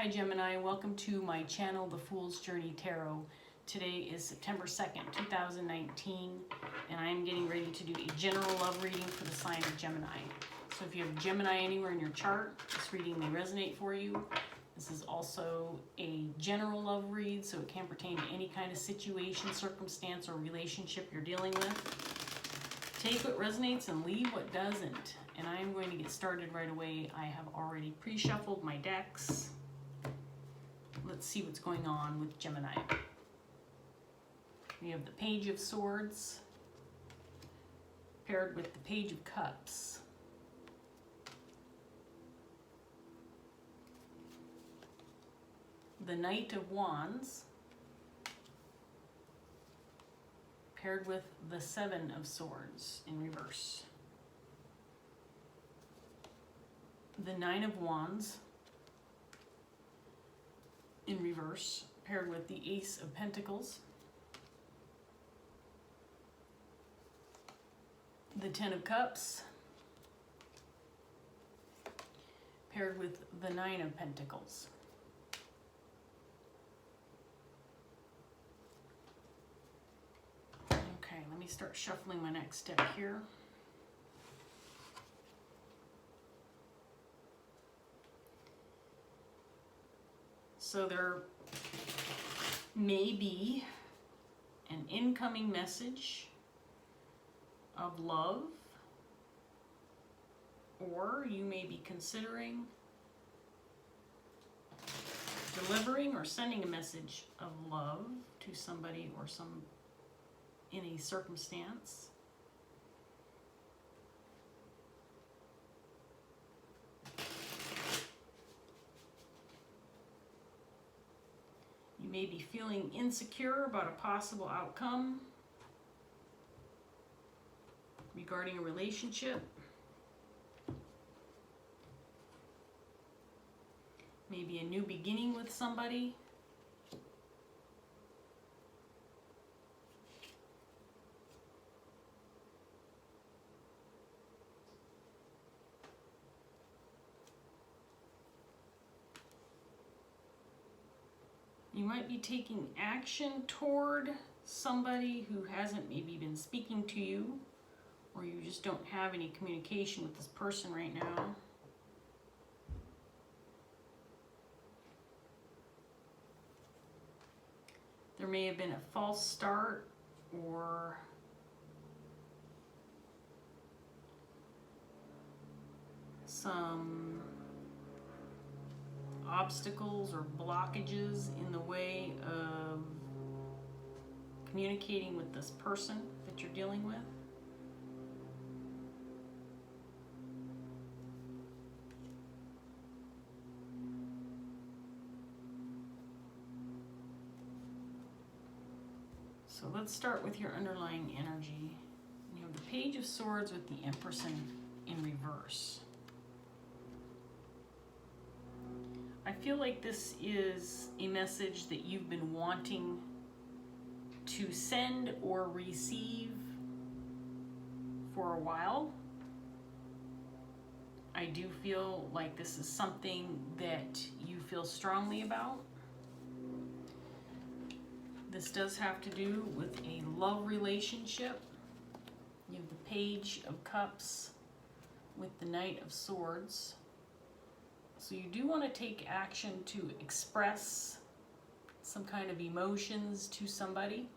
Hi Gemini, welcome to my channel, The Fool's Journey Tarot. Today is September 2nd, 2019, and I am getting ready to do a general love reading for the sign of Gemini. So if you have Gemini anywhere in your chart, this reading may resonate for you. This is also a general love read, so it can pertain to any kind of situation, circumstance, or relationship you're dealing with. Take what resonates and leave what doesn't. And I am going to get started right away. I have already pre-shuffled my decks. Let's see what's going on with Gemini. We have the Page of Swords paired with the Page of Cups. The Knight of Wands paired with the Seven of Swords in reverse. The Nine of Wands in reverse, paired with the Ace of Pentacles. The Ten of Cups, paired with the Nine of Pentacles. Okay, let me start shuffling my next deck here. So there may be an incoming message of love, or you may be considering delivering or sending a message of love to somebody or in a circumstance. You may be feeling insecure about a possible outcome regarding a relationship. Maybe a new beginning with somebody. You might be taking action toward somebody who hasn't maybe been speaking to you, or you just don't have any communication with this person right now. There may have been a false start or some obstacles or blockages in the way of communicating with this person that you're dealing with. So let's start with your underlying energy. You have the Page of Swords with the Empress in reverse. I feel like this is a message that you've been wanting to send or receive for a while. I do feel like this is something that you feel strongly about. This does have to do with a love relationship. You have the Page of Cups with the Knight of Swords. So you do want to take action to express some kind of emotions to somebody.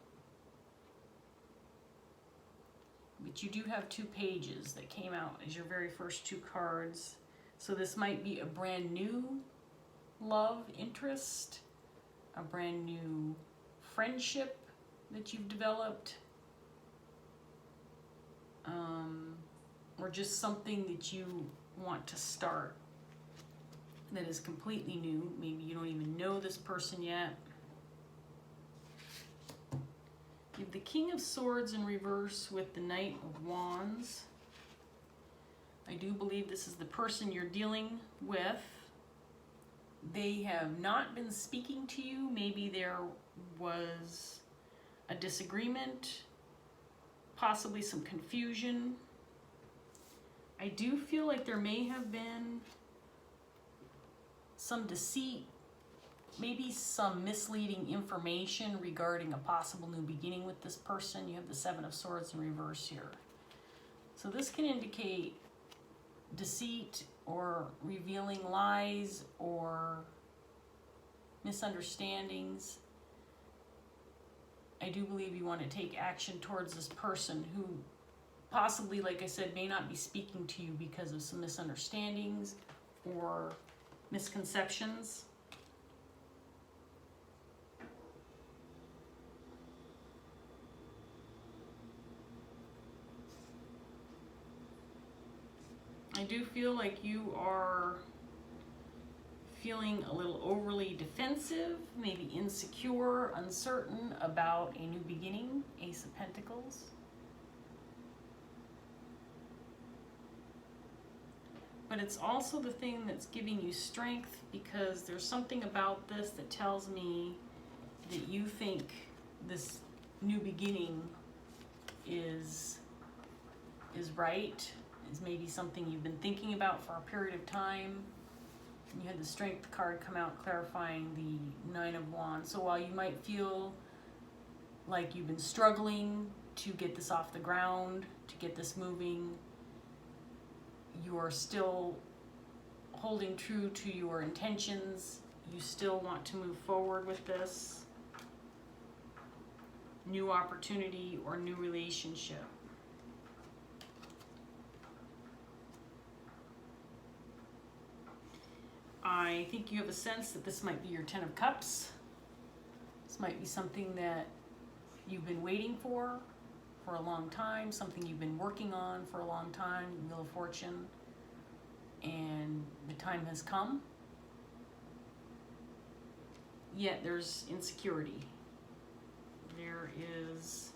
But you do have two pages that came out as your very first two cards. So this might be a brand new love interest, a brand new friendship that you've developed, or just something that you want to start that is completely new. Maybe you don't even know this person yet. You have the King of Swords in reverse with the Knight of Wands. I do believe this is the person you're dealing with. They have not been speaking to you. Maybe there was a disagreement, possibly some confusion. I do feel like there may have been some deceit maybe some misleading information regarding a possible new beginning with this person. You have the Seven of Swords in reverse here. So this can indicate deceit or revealing lies or misunderstandings. I do believe you want to take action towards this person who possibly, like I said, may not be speaking to you because of some misunderstandings or misconceptions. I do feel like you are feeling a little overly defensive, maybe insecure, uncertain about a new beginning, Ace of Pentacles. But it's also the thing that's giving you strength, because there's something about this that tells me that you think this new beginning is right, is maybe something you've been thinking about for a period of time. You had the Strength card come out clarifying the Nine of Wands. So while you might feel like you've been struggling to get this off the ground, to get this moving, you are still holding true to your intentions. You still want to move forward with this new opportunity or new relationship. I think you have a sense that this might be your Ten of Cups. This might be something that you've been waiting for a long time, something you've been working on for a long time, Wheel of Fortune, and the time has come. Yet there's insecurity. There is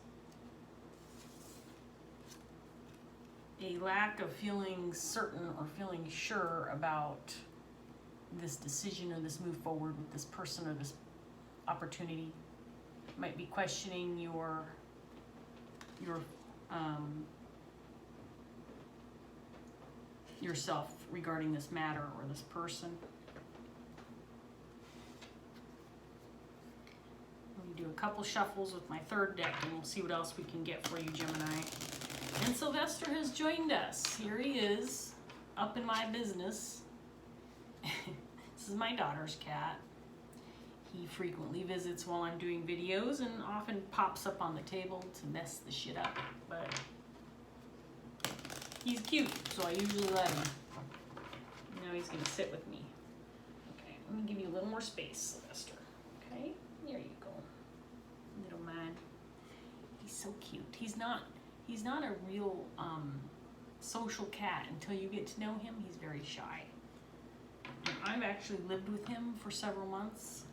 a lack of feeling certain or feeling sure about this decision or this move forward with this person or this opportunity. Might be questioning yourself regarding this matter or this person. Let me do a couple shuffles with my third deck and we'll see what else we can get for you, Gemini. And Sylvester has joined us. Here he is, up in my business. This is my daughter's cat. He frequently visits while I'm doing videos and often pops up on the table to mess the shit up, but he's cute, so I usually let him. Now he's gonna sit with me. Okay, let me give you a little more space, Sylvester. Okay, there you go. Little man. He's so cute. He's not a real social cat until you get to know him. He's very shy. And I've actually lived with him for several months.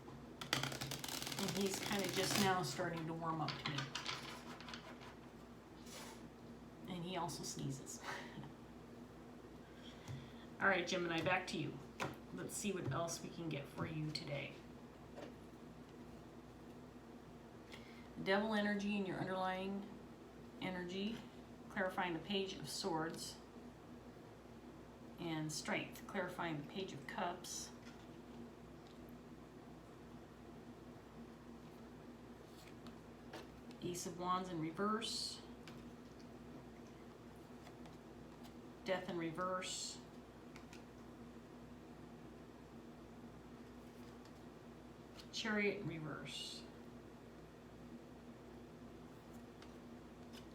And he's kind of just now starting to warm up to me. And he also sneezes. All right, Gemini, back to you. Let's see what else we can get for you today. Devil energy in your underlying energy, clarifying the Page of Swords. And Strength, clarifying the Page of Cups. Ace of Wands in reverse. Death in reverse. Chariot in reverse.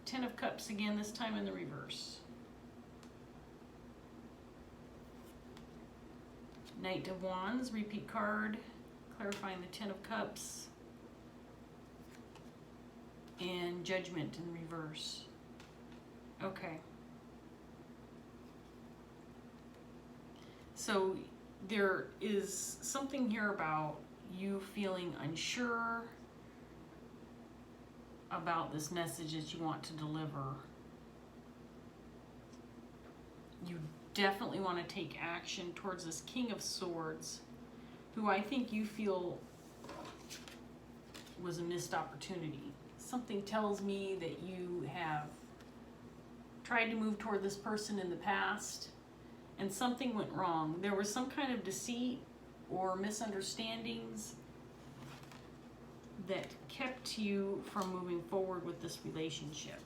Ten of Cups again, this time in the reverse. Knight of Wands, repeat card, clarifying the Ten of Cups. And Judgment in reverse. Okay. So there is something here about you feeling unsure about this message that you want to deliver. You definitely want to take action towards this King of Swords, who I think you feel was a missed opportunity. Something tells me that you have tried to move toward this person in the past and something went wrong. There was some kind of deceit or misunderstandings that kept you from moving forward with this relationship.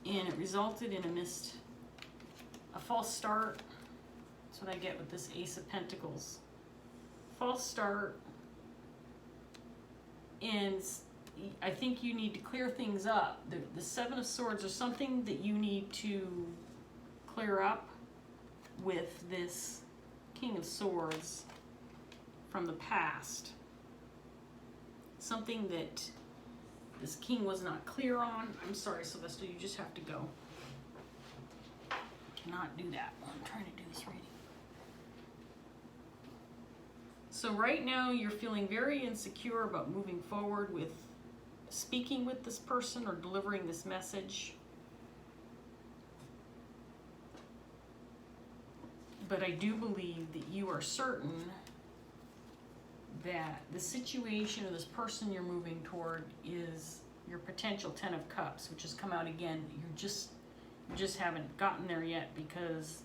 And it resulted in a false start. That's what I get with this Ace of Pentacles. False start. And I think you need to clear things up. The Seven of Swords is something that you need to clear up with this King of Swords from the past. Something that this king was not clear on. I'm sorry, Sylvester, you just have to go. Cannot do that while I'm trying to do this reading. So right now you're feeling very insecure about moving forward with speaking with this person or delivering this message. But I do believe that you are certain that the situation or this person you're moving toward is your potential Ten of Cups, which has come out again. You just haven't gotten there yet because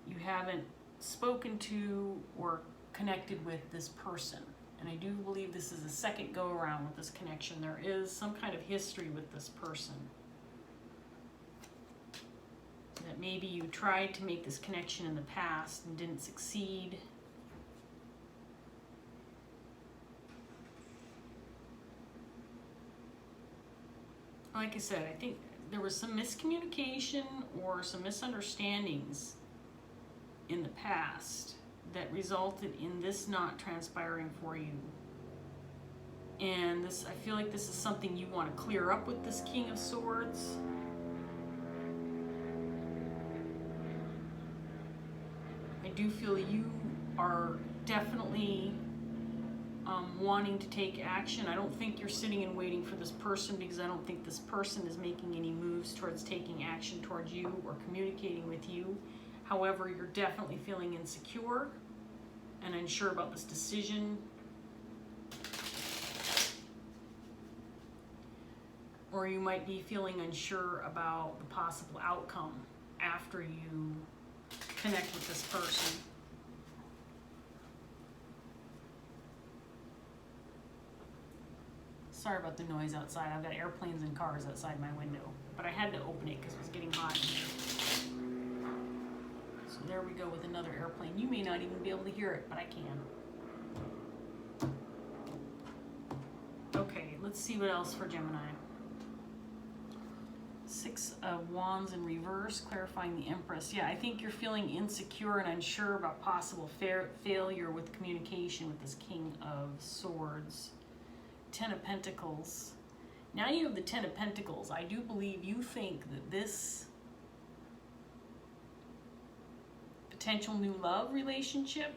you haven't spoken to or connected with this person. And I do believe this is a second go around with this connection. There is some kind of history with this person. That maybe you tried to make this connection in the past and didn't succeed. Like I said, I think there was some miscommunication or some misunderstandings in the past that resulted in this not transpiring for you. And this, I feel like this is something you want to clear up with this King of Swords. I do feel you are definitely wanting to take action. I don't think you're sitting and waiting for this person because I don't think this person is making any moves towards taking action towards you or communicating with you. However, you're definitely feeling insecure and unsure about this decision. Or you might be feeling unsure about the possible outcome after you connect with this person. Sorry about the noise outside. I've got airplanes and cars outside my window. But I had to open it because it was getting hot in here. So there we go with another airplane. You may not even be able to hear it, but I can. Okay, let's see what else for Gemini. Six of Wands in reverse, clarifying the Empress. Yeah, I think you're feeling insecure and unsure about possible failure with communication with this King of Swords. Ten of Pentacles. Now you have the Ten of Pentacles. I do believe you think that this potential new love relationship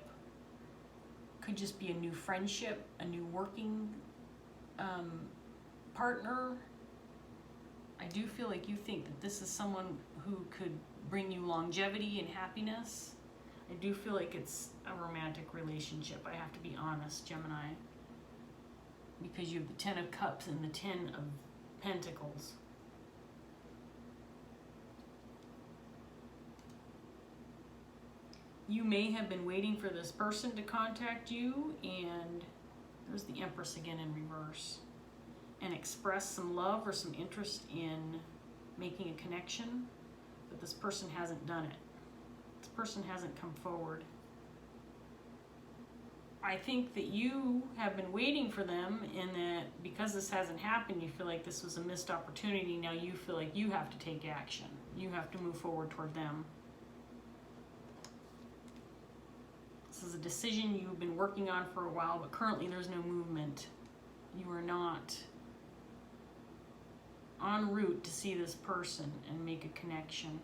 could just be a new friendship, a new working partner. I do feel like you think that this is someone who could bring you longevity and happiness. I do feel like it's a romantic relationship. I have to be honest, Gemini. Because you have the Ten of Cups and the Ten of Pentacles. You may have been waiting for this person to contact you, and there's the Empress again in reverse, and express some love or some interest in making a connection, but this person hasn't done it. This person hasn't come forward. I think that you have been waiting for them, and that because this hasn't happened, you feel like this was a missed opportunity. Now you feel like you have to take action. You have to move forward toward them. This is a decision you've been working on for a while, but currently there's no movement. You are not en route to see this person and make a connection.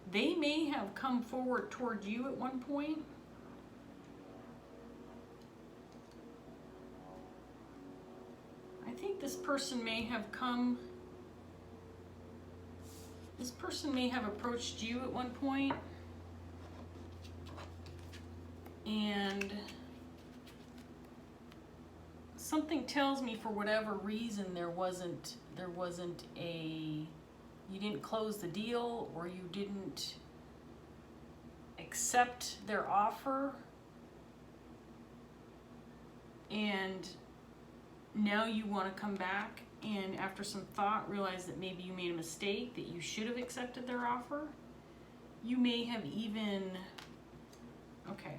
They may have come forward toward you at one point. I think this person may have approached you at one point, and something tells me for whatever reason you didn't close the deal, or you didn't accept their offer, and now you want to come back and after some thought realize that maybe you made a mistake, that you should have accepted their offer. You may have even, okay,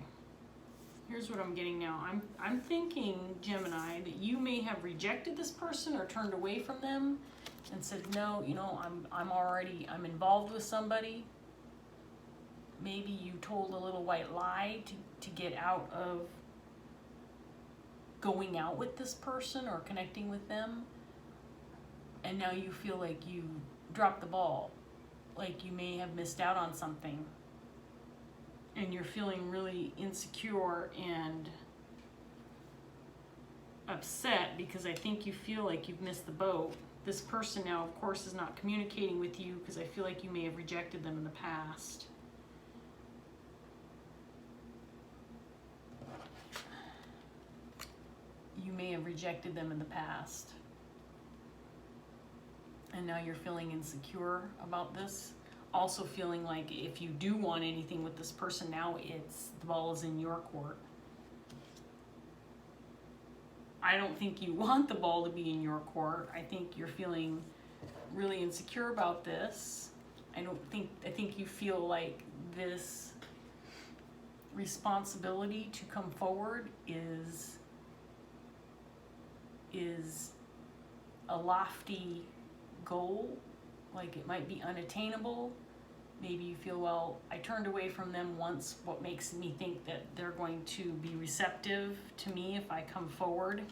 here's what I'm getting now. I'm thinking, Gemini, that you may have rejected this person or turned away from them and said, no, you know, I'm involved with somebody. Maybe you told a little white lie to get out of going out with this person or connecting with them. And now you feel like you dropped the ball, like you may have missed out on something. And you're feeling really insecure and upset because I think you feel like you've missed the boat. This person now, of course, is not communicating with you because I feel like you may have rejected them in the past. You may have rejected them in the past. And now you're feeling insecure about this. Also feeling like if you do want anything with this person now, the ball is in your court. I don't think you want the ball to be in your court. I think you're feeling really insecure about this. I think you feel like this responsibility to come forward is a lofty goal, like it might be unattainable. Maybe you feel, well, I turned away from them once. What makes me think that they're going to be receptive to me if I come forward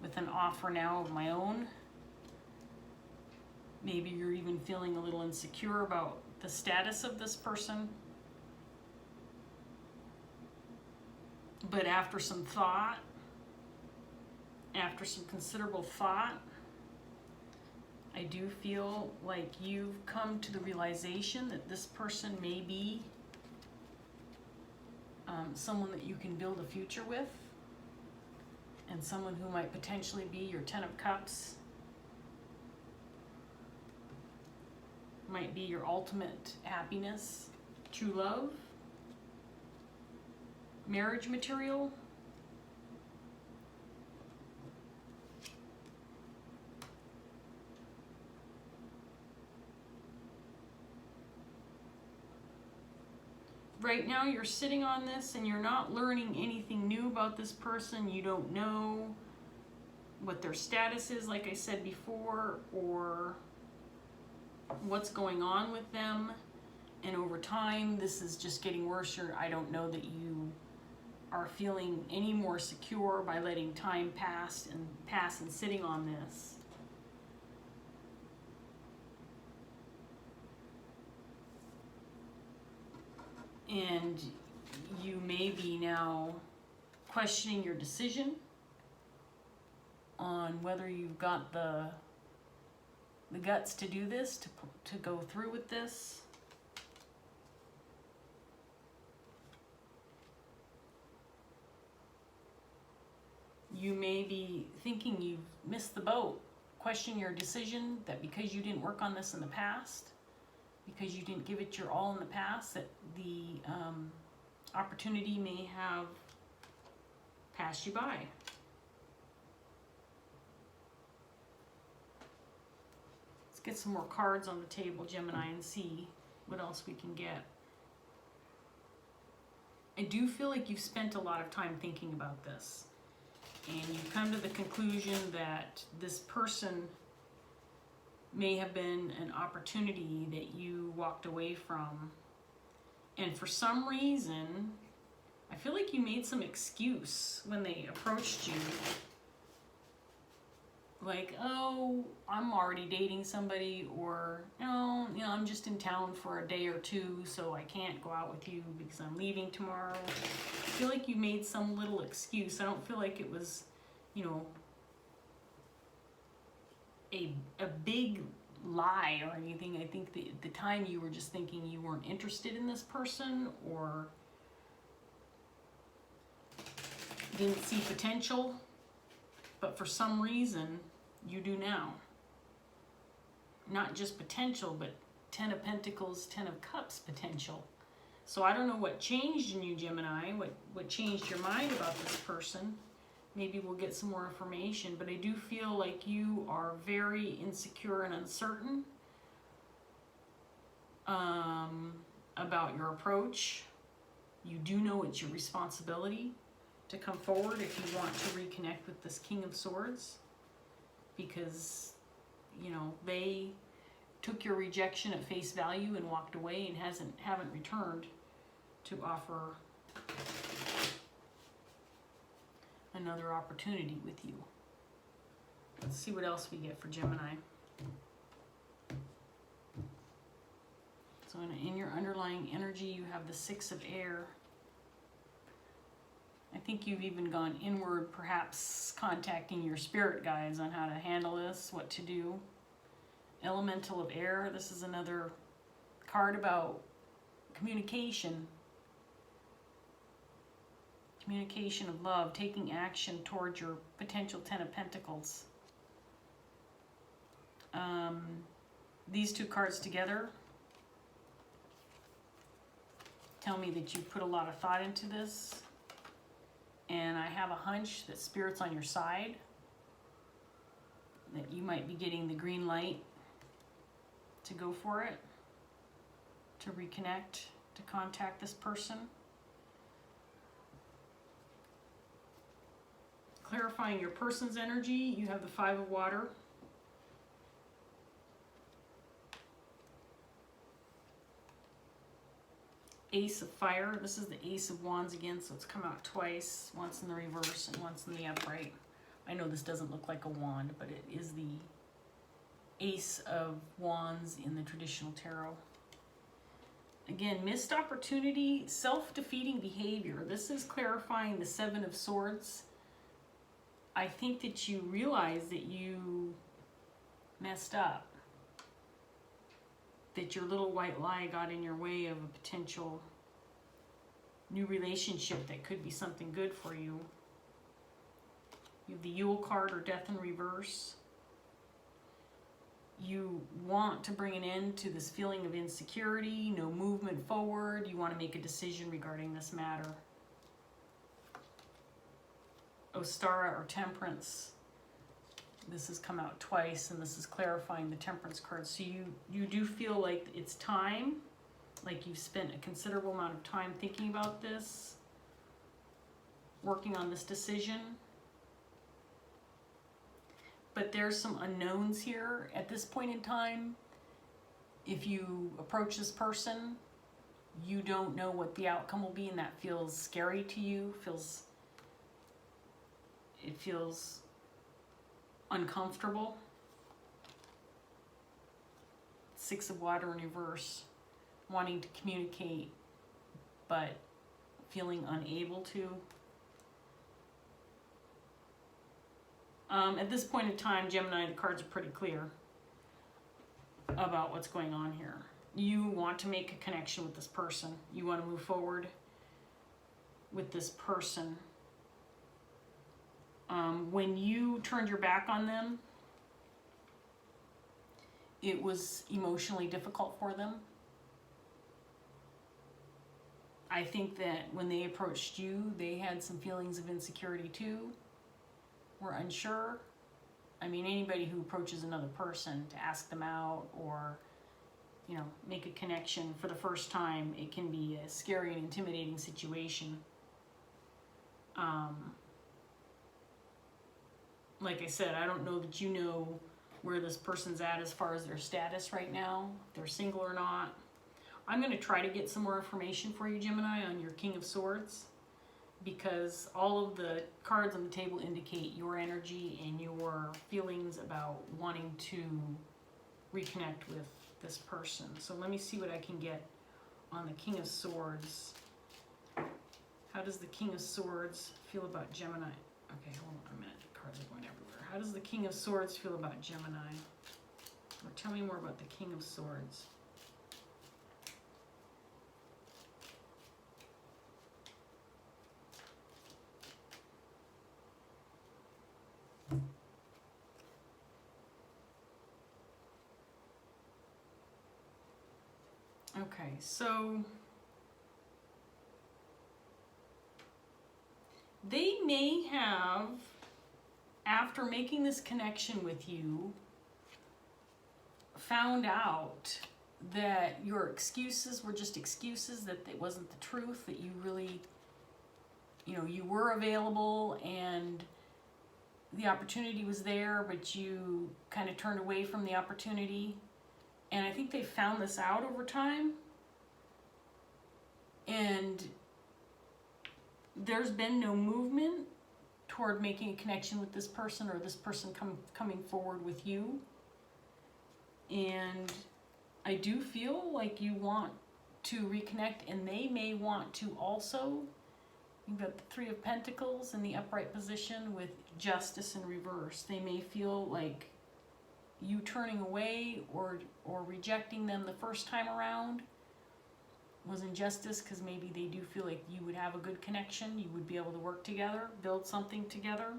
with an offer now of my own? Maybe you're even feeling a little insecure about the status of this person. But after some thought, after some considerable thought, I do feel like you've come to the realization that this person may be someone that you can build a future with, and someone who might potentially be your 10 of Cups, might be your ultimate happiness, true love, marriage material. Right now you're sitting on this and you're not learning anything new about this person. You don't know what their status is, like I said before, or what's going on with them. And over time, this is just getting worse. I don't know that you are feeling any more secure by letting time pass and sitting on this. And you may be now questioning your decision on whether you've got the guts to do this, to go through with this. You may be thinking you've missed the boat, questioning your decision, that because you didn't work on this in the past, because you didn't give it your all in the past, that the opportunity may have passed you by. Let's get some more cards on the table, Gemini, and see what else we can get. I do feel like you've spent a lot of time thinking about this, and you've come to the conclusion that this person may have been an opportunity that you walked away from. And for some reason, I feel like you made some excuse when they approached you. Like, oh, I'm already dating somebody, or, no, you know, I'm just in town for a day or two, so I can't go out with you because I'm leaving tomorrow. I feel like you made some little excuse. I don't feel like it was, you know, a big lie or anything. I think that at the time you were just thinking you weren't interested in this person, or didn't see potential, but for some reason you do now. Not just potential, but 10 of Pentacles, 10 of Cups potential. So I don't know what changed in you, Gemini, what changed your mind about this person. Maybe we'll get some more information, but I do feel like you are very insecure and uncertain about your approach. You do know it's your responsibility to come forward if you want to reconnect with this King of Swords, because, you know, they took your rejection at face value and walked away and haven't returned to offer another opportunity with you. Let's see what else we get for Gemini. So in your underlying energy, you have the Six of Air. I think you've even gone inward, perhaps contacting your spirit guides on how to handle this, what to do. Elemental of Air, this is another card about communication. Communication of love, taking action towards your potential Ten of Pentacles. These two cards together tell me that you put a lot of thought into this, and I have a hunch that Spirit's on your side, that you might be getting the green light to go for it, to reconnect, to contact this person. Clarifying your person's energy, you have the Five of Water. Ace of Fire. This is the Ace of Wands again, so it's come out twice, once in the reverse and once in the upright. I know this doesn't look like a wand, but it is the Ace of Wands in the traditional tarot. Again, missed opportunity, self-defeating behavior. This is clarifying the Seven of Swords. I think that you realize that you messed up, that your little white lie got in your way of a potential new relationship that could be something good for you. You have the Yule card, or Death in reverse. You want to bring an end to this feeling of insecurity, no movement forward. You want to make a decision regarding this matter. Ostara, or Temperance. This has come out twice, and this is clarifying the Temperance card. So you do feel like it's time, like you've spent a considerable amount of time thinking about this, working on this decision. But there's some unknowns here at this point in time. If you approach this person, you don't know what the outcome will be, and that feels scary to you. It feels uncomfortable. Six of Water in reverse, wanting to communicate but feeling unable to. At this point in time, Gemini, the cards are pretty clear about what's going on here. You want to make a connection with this person. You want to move forward with this person. When you turned your back on them, it was emotionally difficult for them. I think that when they approached you, they had some feelings of insecurity too, were unsure. I mean, anybody who approaches another person to ask them out or, you know, make a connection for the first time, it can be a scary and intimidating situation. Like I said, I don't know that you know where this person's at as far as their status right now, if they're single or not. I'm going to try to get some more information for you, Gemini, on your King of Swords, because all of the cards on the table indicate your energy and your feelings about wanting to reconnect with this person. So let me see what I can get on the King of Swords. How does the King of Swords feel about Gemini? Okay, hold on a minute. The cards are going everywhere. How does the King of Swords feel about Gemini? Or tell me more about the King of Swords. Okay, so they may have, after making this connection with you, found out that your excuses were just excuses, that it wasn't the truth, that you really, you know, you were available and the opportunity was there, but you kind of turned away from the opportunity. And I think they found this out over time. And there's been no movement toward making a connection with this person, or this person coming forward with you. And I do feel like you want to reconnect, and they may want to also. You've got the Three of Pentacles in the upright position with Justice in reverse. They may feel like you turning away or rejecting them the first time around was injustice, because maybe they do feel like you would have a good connection, you would be able to work together, build something together,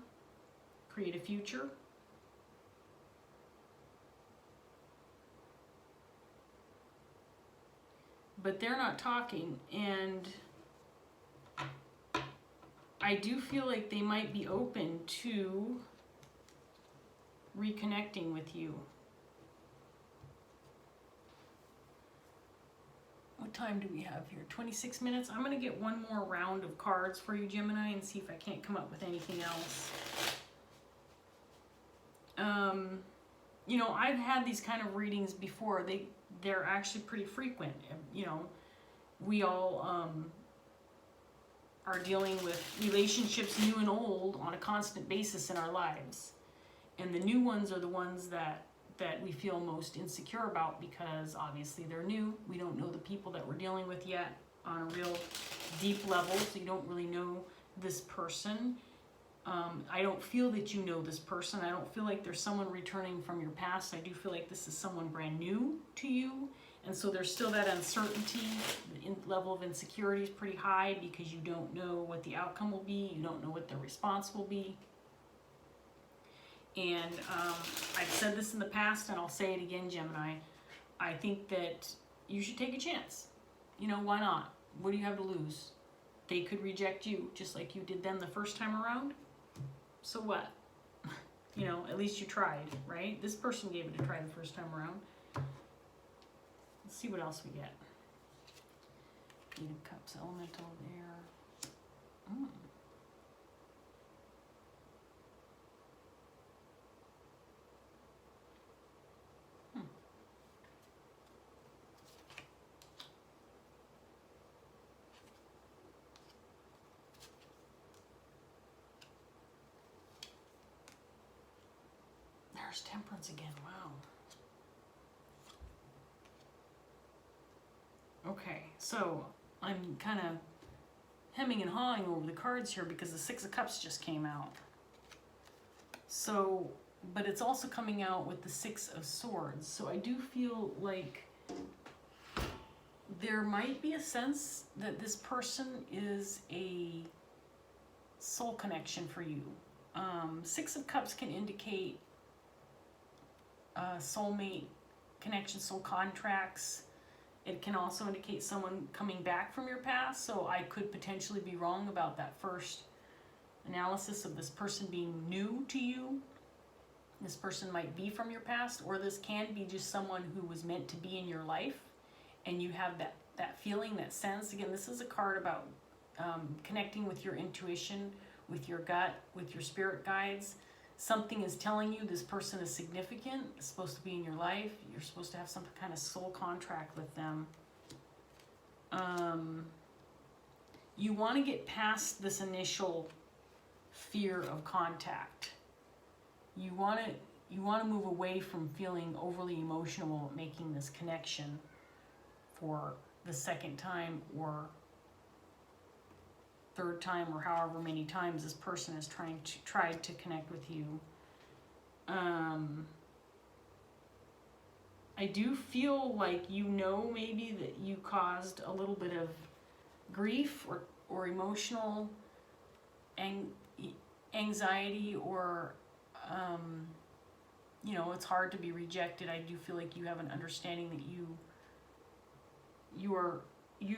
create a future. But they're not talking, and I do feel like they might be open to reconnecting with you. What time do we have here? 26 minutes. I'm going to get one more round of cards for you, Gemini, and see if I can't come up with anything else. You know, I've had these kind of readings before. They're actually pretty frequent. You know, we all are dealing with relationships, new and old, on a constant basis in our lives. And the new ones are the ones that we feel most insecure about, because obviously they're new. We don't know the people that we're dealing with yet on a real deep level, so you don't really know this person. I don't feel that you know this person. I don't feel like there's someone returning from your past. I do feel like this is someone brand new to you. And so there's still that uncertainty. The level of insecurity is pretty high, because you don't know what the outcome will be. You don't know what the response will be. And I've said this in the past, and I'll say it again, Gemini. I think that you should take a chance. You know, why not? What do you have to lose? They could reject you just like you did them the first time around. So what? You know, at least you tried, right? This person gave it a try the first time around. Let's see what else we get. Eight of Cups, Elemental of Air. There's Temperance again. Wow. Okay, so I'm kind of hemming and hawing over the cards here, because the Six of Cups just came out. So, but it's also coming out with the Six of Swords. So I do feel like there might be a sense that this person is a soul connection for you. Six of Cups can indicate soulmate connection, soul contracts. It can also indicate someone coming back from your past. So I could potentially be wrong about that first analysis of this person being new to you. This person might be from your past, or this can be just someone who was meant to be in your life, and you have that feeling, that sense. Again, this is a card about connecting with your intuition, with your gut, with your spirit guides. Something is telling you this person is significant, is supposed to be in your life. You're supposed to have some kind of soul contract with them. You want to get past this initial fear of contact. You want to move away from feeling overly emotional at making this connection for the second time or third time, or however many times this person has tried to connect with you. I do feel like you know maybe that you caused a little bit of grief or emotional anxiety, or you know, it's hard to be rejected. I do feel like you have an understanding that you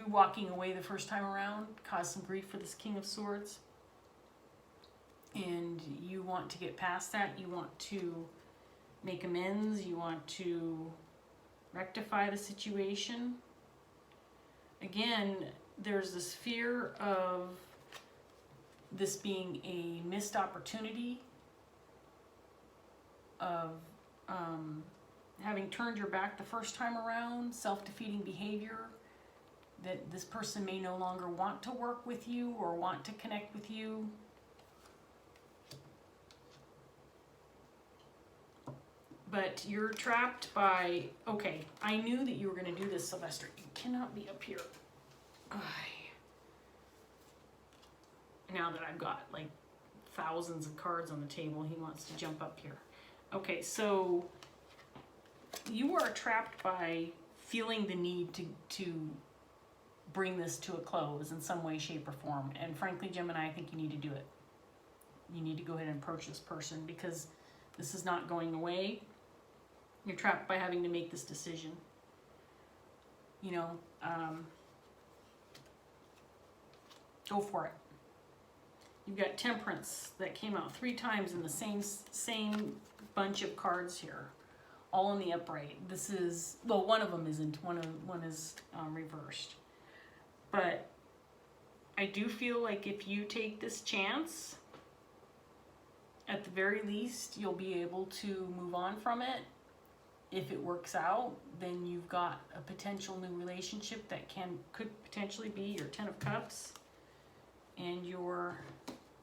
walking away the first time around caused some grief for this King of Swords. and you want to get past that. You want to make amends. You want to rectify the situation. Again, there's this fear of this being a missed opportunity, of having turned your back the first time around, self-defeating behavior, that this person may no longer want to work with you or want to connect with you. But you're trapped by, okay, I knew that you were going to do this, Sylvester. You cannot be up here. Now that I've got like thousands of cards on the table, he wants to jump up here. Okay, so you are trapped by feeling the need to bring this to a close in some way, shape, or form. And frankly, Gemini, I think you need to do it. You need to go ahead and approach this person because this is not going away. You're trapped by having to make this decision. You know, go for it. You've got Temperance that came out 3 times in the same bunch of cards here, all in the upright. This is, well, one of them isn't. One is reversed. But I do feel like if you take this chance, at the very least, you'll be able to move on from it. If it works out, then you've got a potential new relationship that could potentially be your 10 of Cups and your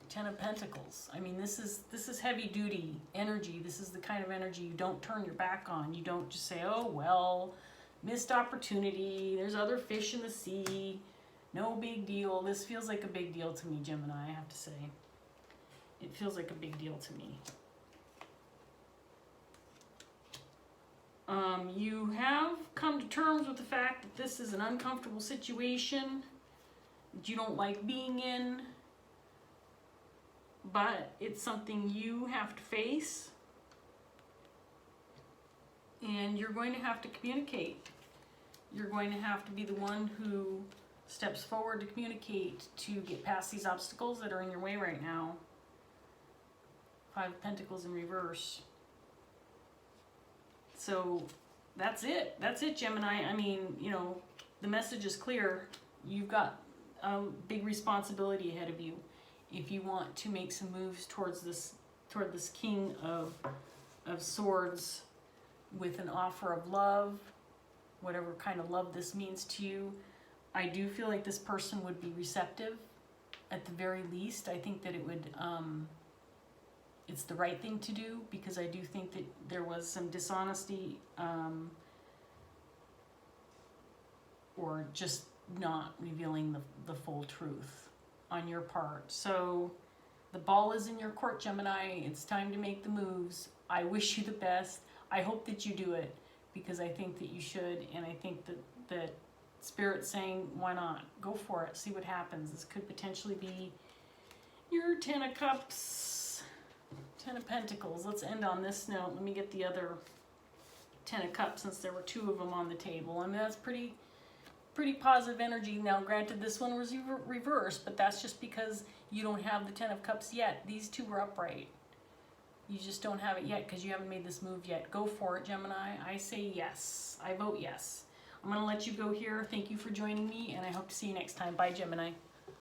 10 of Pentacles. I mean, this is heavy duty energy. This is the kind of energy you don't turn your back on. You don't just say, oh, well, missed opportunity. There's other fish in the sea. No big deal. This feels like a big deal to me, Gemini, I have to say. It feels like a big deal to me. You have come to terms with the fact that this is an uncomfortable situation that you don't like being in, but it's something you have to face, and you're going to have to communicate. You're going to have to be the one who steps forward to communicate to get past these obstacles that are in your way right now. 5 of Pentacles in reverse. So that's it. That's it, Gemini. I mean, you know, the message is clear. You've got a big responsibility ahead of you. If you want to make some moves toward this King of Swords with an offer of love, whatever kind of love this means to you, I do feel like this person would be receptive at the very least. I think that it would, it's the right thing to do, because I do think that there was some dishonesty or just not revealing the full truth on your part. So the ball is in your court, Gemini. It's time to make the moves. I wish you the best. I hope that you do it, because I think that you should, and I think that Spirit's saying, why not? Go for it. See what happens. This could potentially be your 10 of Cups, 10 of Pentacles. Let's end on this note. Let me get the other 10 of Cups, since there were 2 of them on the table. I mean, that's pretty positive energy. Now, granted, this one was reversed, but that's just because you don't have the 10 of Cups yet. These 2 were upright. You just don't have it yet because you haven't made this move yet. Go for it, Gemini. I say yes. I vote yes. I'm going to let you go here. Thank you for joining me, and I hope to see you next time. Bye, Gemini.